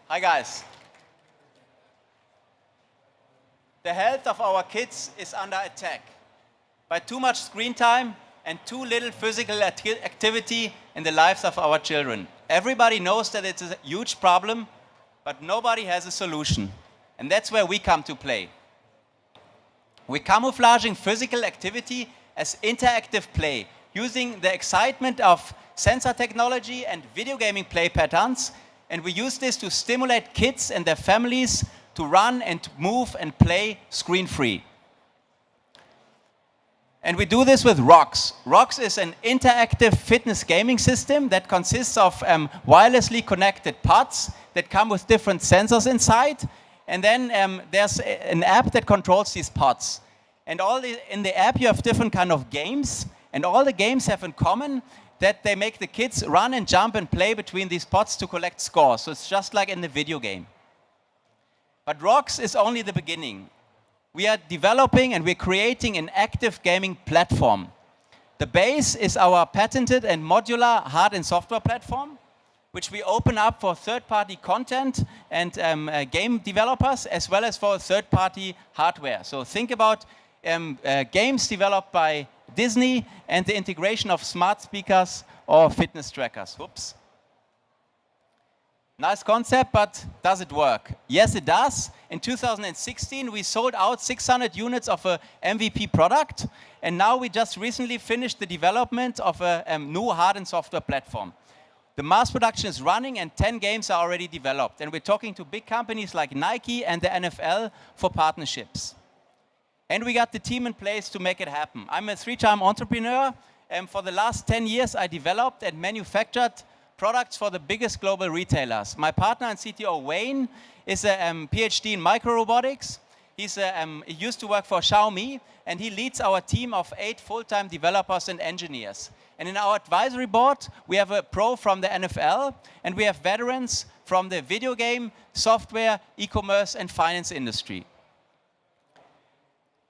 Hi guys. The health of our kids is under attack by too much screen time and too little physical activity in the lives of our children. Everybody knows that it's a huge problem, but nobody has a solution. And that's where we come to play. We're camouflaging physical activity as interactive play, using the excitement of sensor technology and video gaming play patterns, and we use this to stimulate kids and their families to run and move and play screen-free. And we do this with ROX. ROX is an interactive fitness gaming system that consists of wirelessly connected pods that come with different sensors inside, and then there's an app that controls these pods. And in the app you have different kind of games, and all the games have in common that they make the kids run and jump and play between these pods to collect scores. So it's just like in the video game. But ROX is only the beginning. We are developing and we're creating an active gaming platform. The base is our patented and modular hard and software platform, which we open up for third-party content and game developers, as well as for third-party hardware. So think about games developed by Disney and the integration of smart speakers or fitness trackers. Whoops. Nice concept, but does it work? Yes, it does. In 2016, we sold out 600 units of a MVP product, and now we just recently finished the development of a new hard and software platform. The mass production is running and 10 games are already developed, and we're talking to big companies like Nike and the NFL for partnerships. And we got the team in place to make it happen. I'm a 3-time entrepreneur, and for the last 10 years I developed and manufactured products for the biggest global retailers. My partner and CTO, Wayne, is a PhD in microrobotics. He used to work for Xiaomi, and he leads our team of 8 full-time developers and engineers. And in our advisory board, we have a pro from the NFL, and we have veterans from the video game, software, e-commerce, and finance industry.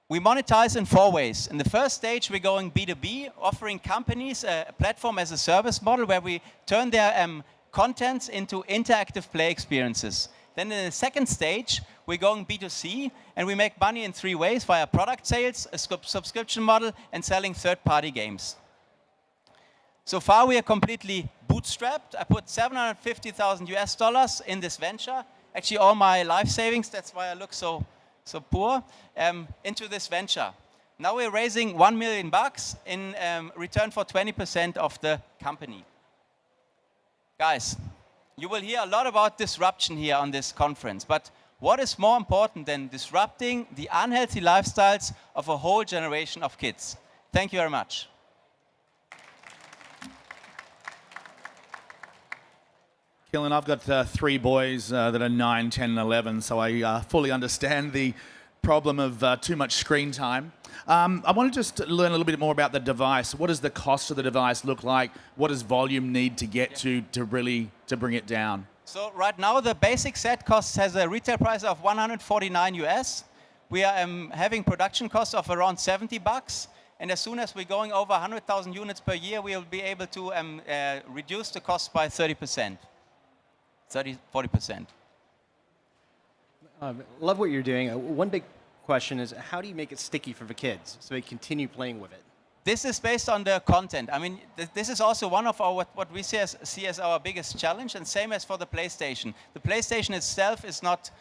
We monetize in 4 ways. In the first stage, we're going B2B, offering companies a platform as a service model where we turn their contents into interactive play experiences. Then in the second stage, we're going B2C, and we make money in 3 ways: via product sales, a subscription model, and selling third-party games. So far, we are completely bootstrapped. I put $750,000 US in this venture. Actually, all my life savings, that's why I look so poor, into this venture. Now we're raising $1 million in return for 20% of the company. Guys, you will hear a lot about disruption here on this conference, but what is more important than disrupting the unhealthy lifestyles of a whole generation of kids? Thank you very much. Killen, I've got 3 boys that are 9, 10, and 11, so I fully understand the problem of too much screen time. I want to just learn a little bit more about the device. What does the cost of the device look like? What does volume need to get to bring it down? So right now, the basic set has a retail price of $149 US. We are having production costs of around $70. And as soon as we're going over 100,000 units per year, we'll be able to reduce the cost by 30%. 40%. Love what you're doing. One big question is, how do you make it sticky for the kids so they continue playing with it? This is based on the content. I mean, this is also one of our what we see as our biggest challenge, and same as for the PlayStation. The PlayStation itself is not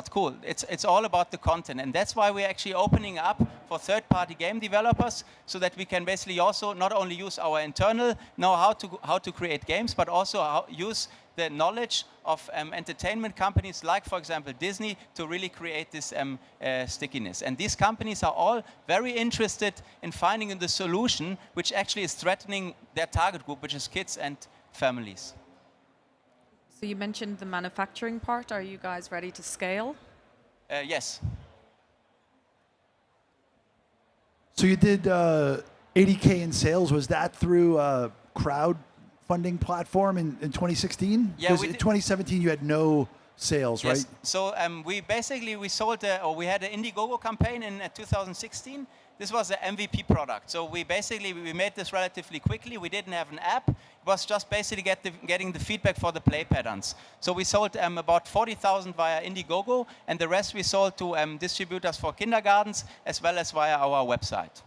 cool. It's all about the content, and that's why we're actually opening up for third-party game developers, so that we can basically also not only use our internal know-how how to create games, but also use the knowledge of entertainment companies like, for example, Disney, to really create this stickiness. And these companies are all very interested in finding the solution which actually is threatening their target group, which is kids and families. So you mentioned the manufacturing part. Are you guys ready to scale? Yes. So you did 80K in sales. Was that through a crowdfunding platform in 2016? Yeah, because in 2017 you had no sales, yes. right? So we sold, or we had an Indiegogo campaign in 2016, this was the MVP product. So we made this relatively quickly. We didn't have an app. It was just basically getting the feedback for the play patterns. So we sold about 40,000 via Indiegogo, and the rest we sold to distributors for kindergartens as well as via our website.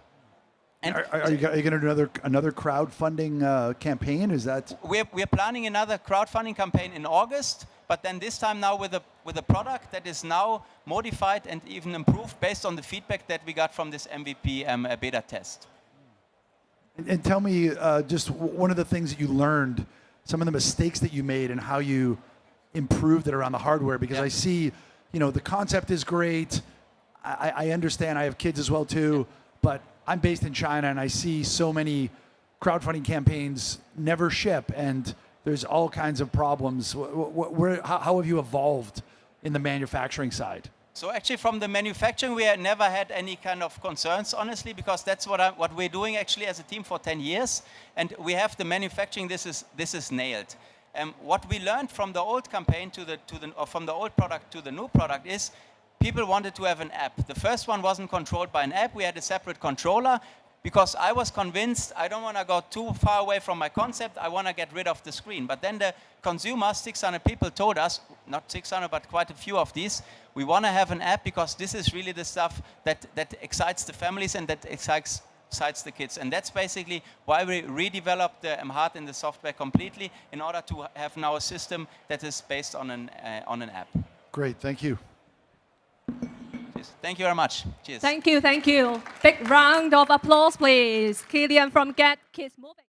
And Are you going to do another crowdfunding campaign? Is that? We're planning another crowdfunding campaign in August, but then this time now with a product that is now modified and even improved based on the feedback that we got from this MVP beta test. And tell me just one of the things that you learned, some of the mistakes that you made, and how you improved it around the hardware. Because I see, the concept is great. I understand. I have kids as well too, but I'm based in China, and I see so many crowdfunding campaigns never ship, and there's all kinds of problems. How have you evolved in the manufacturing side? So actually from the manufacturing, we had never had any kind of concerns, honestly, because that's what we're doing actually as a team for 10 years. And we have the manufacturing, this is nailed. What we learned from the old campaign from the old product to the new product is people wanted to have an app. The first one wasn't controlled by an app. We had a separate controller because I was convinced I don't want to go too far away from my concept. I want to get rid of the screen. But then the consumers, 600 people told us, not 600, but quite a few of these, we want to have an app because this is really the stuff that excites the families and that excites the kids. And that's basically why we redeveloped the hard and the software completely in order to have now a system that is based on an app. Great, thank you. Cheers. Thank you very much. Cheers. Thank you, thank you. Big round of applause, please. Killian from Get Kids Moving.